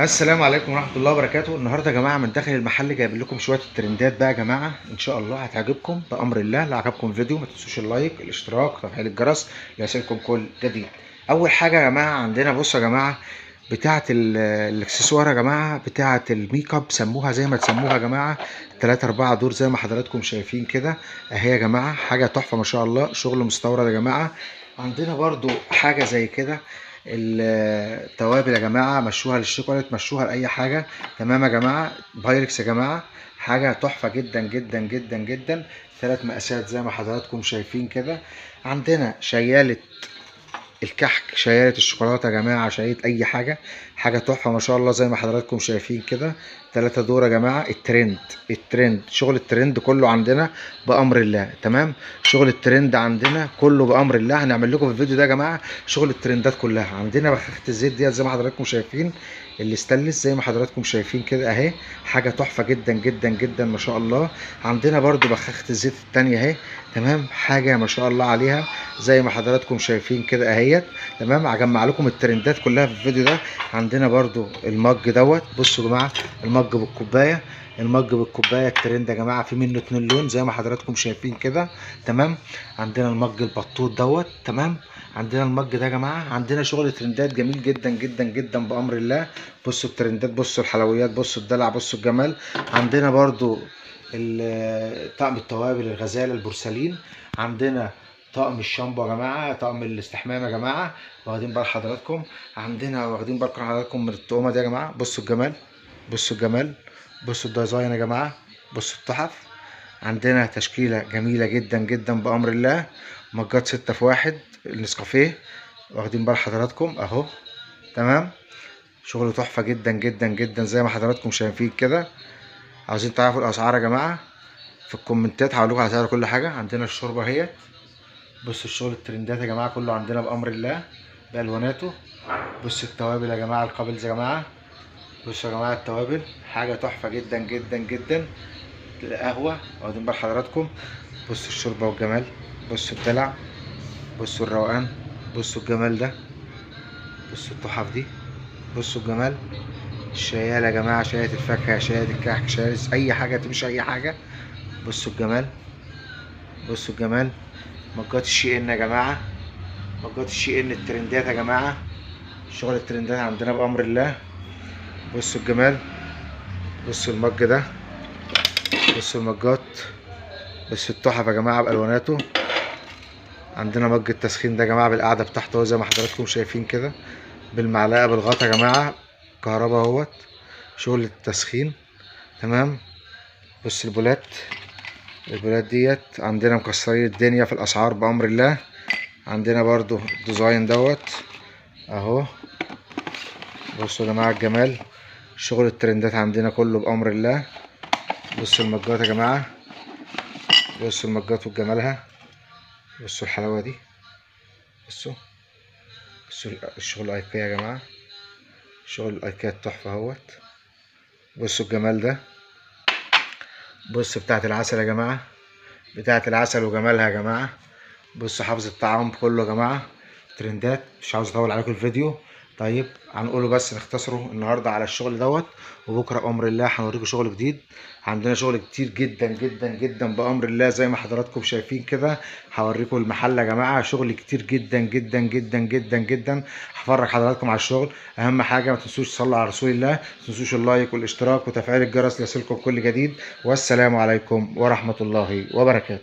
السلام عليكم ورحمة الله وبركاته. النهارده يا جماعة من داخل المحل جايب لكم شوية الترندات بقى يا جماعة، إن شاء الله هتعجبكم بأمر الله. لو عجبكم الفيديو ما تنسوش اللايك، الاشتراك، وتفعيل الجرس ليصلكم كل جديد. أول حاجة يا جماعة عندنا، بصوا يا جماعة، بتاعة الإكسسوار يا جماعة، بتاعة الميك اب، سموها زي ما تسموها يا جماعة. 3 4 دور زي ما حضراتكم شايفين كده أهي يا جماعة، حاجة تحفة ما شاء الله، شغل مستورد يا جماعة. عندنا برضو حاجة زي كده، التوابل يا جماعه، مشوها للشوكولاته، مشوها لاي حاجه. تمام يا جماعه، بايركس يا جماعه، حاجه تحفه جدا جدا جدا جدا. 3 مقاسات زي ما حضراتكم شايفين كده. عندنا شياله الكحك، شيالة الشوكولاتة يا جماعة، شيالة أي حاجة، حاجة تحفة ما شاء الله زي ما حضراتكم شايفين كده. 3 دور يا جماعة. الترند شغل الترند كله عندنا بأمر الله. تمام، شغل الترند عندنا كله بأمر الله. هنعمل لكم في الفيديو ده يا جماعة شغل الترندات كلها. عندنا بخاخة الزيت ديت زي ما حضراتكم شايفين، الاستانلس زي ما حضراتكم شايفين كده اهي، حاجة تحفة جدا جدا جدا ما شاء الله. عندنا برضو بخاخة الزيت التانية اهي، تمام، حاجة ما شاء الله عليها زي ما حضراتكم شايفين كده اهيت. تمام، هجمع لكم الترندات كلها في الفيديو ده. عندنا برضو المج دوت، بصوا يا جماعه، المج بالكوبايه، المج بالكوبايه الترند يا جماعه، في منه 2 لون زي ما حضراتكم شايفين كده. تمام، عندنا المج البطوط دوت. تمام، عندنا المج ده يا جماعه. عندنا شغل ترندات جميل جدا جدا جدا بامر الله. بصوا الترندات، بصوا الحلويات، بصوا الدلع، بصوا الجمال. عندنا برضو طقم التوابل الغزاله البورسلين. عندنا طقم الشامبو يا جماعه، طقم الاستحمام يا جماعه، واخدين بال حضراتكم. عندنا واخدين بالكم حضراتكم من التقومه دي يا جماعه. بصوا الجمال، بصوا الجمال، بصوا الديزاين يا جماعه، بصوا التحف. عندنا تشكيله جميله جدا جدا بامر الله. مجات 6 في 1 النسكافيه، واخدين بال حضراتكم اهو. تمام، شغل تحفه جدا جدا جدا زي ما حضراتكم شايفين كده. عاوزين تعرفوا الاسعار يا جماعه في الكومنتات هقول لكم على سعر كل حاجه. عندنا الشوربه اهي، بصوا الشغل الترندات يا جماعه كله عندنا بامر الله بالواناته. بصوا التوابل يا جماعه، القابلز يا جماعه، بصوا يا جماعه التوابل، حاجه تحفه جدا جدا جدا. القهوه، واخدين بال حضراتكم. بصوا الشوربه والجمال، بصوا الدلع، بصوا الروقان، بصوا الجمال ده، بصوا التحف دي، بصوا الجمال. الشياله يا جماعه، شاية الفاكهه، شاية الكحك، شاية اي حاجه تمشي اي حاجه. بصوا الجمال، بصوا الجمال. مجات الشي ان يا جماعه، مجات الشي ان الترندات يا جماعه، شغل الترندات عندنا بأمر الله. بصوا الجمال، بصوا المج ده، بصوا المجات، بصوا التحف يا جماعة بألواناته. عندنا مج التسخين ده يا جماعة بالقعدة بتاعته اهو زي ما حضراتكم شايفين كده، بالمعلقة بالغطا يا جماعة، كهربا اهوت، شغل التسخين. تمام، بص البولات، البولات ديت عندنا مكسرين الدنيا في الأسعار بأمر الله. عندنا برضو الديزاين دوت اهو، بصوا يا جماعة الجمال، شغل الترندات عندنا كله بأمر الله. بصوا المجات يا جماعة، بصوا المجات وجمالها، بصوا الحلاوة دي، بصوا، بصوا الشغل الايكيا يا جماعة، شغل الايكيا التحفة اهوت. بصوا الجمال ده، بصوا بتاعة العسل يا جماعة، بتاعة العسل وجمالها يا جماعة. بصوا حافظ الطعام كله يا جماعة، ترندات. مش عاوز اطول عليكم الفيديو، طيب هنقوله بس نختصره النهارده على الشغل دوت، وبكره بامر الله هنوريكم شغل جديد. عندنا شغل كتير جدا جدا جدا بامر الله زي ما حضراتكم شايفين كده. هوريكم المحل يا جماعه، شغل كتير جدا جدا جدا جدا جدا. هفرج حضراتكم على الشغل. اهم حاجه ما تنسوش تصلوا على رسول الله، ما تنسوش اللايك والاشتراك وتفعيل الجرس ليصلكم كل جديد. والسلام عليكم ورحمه الله وبركاته.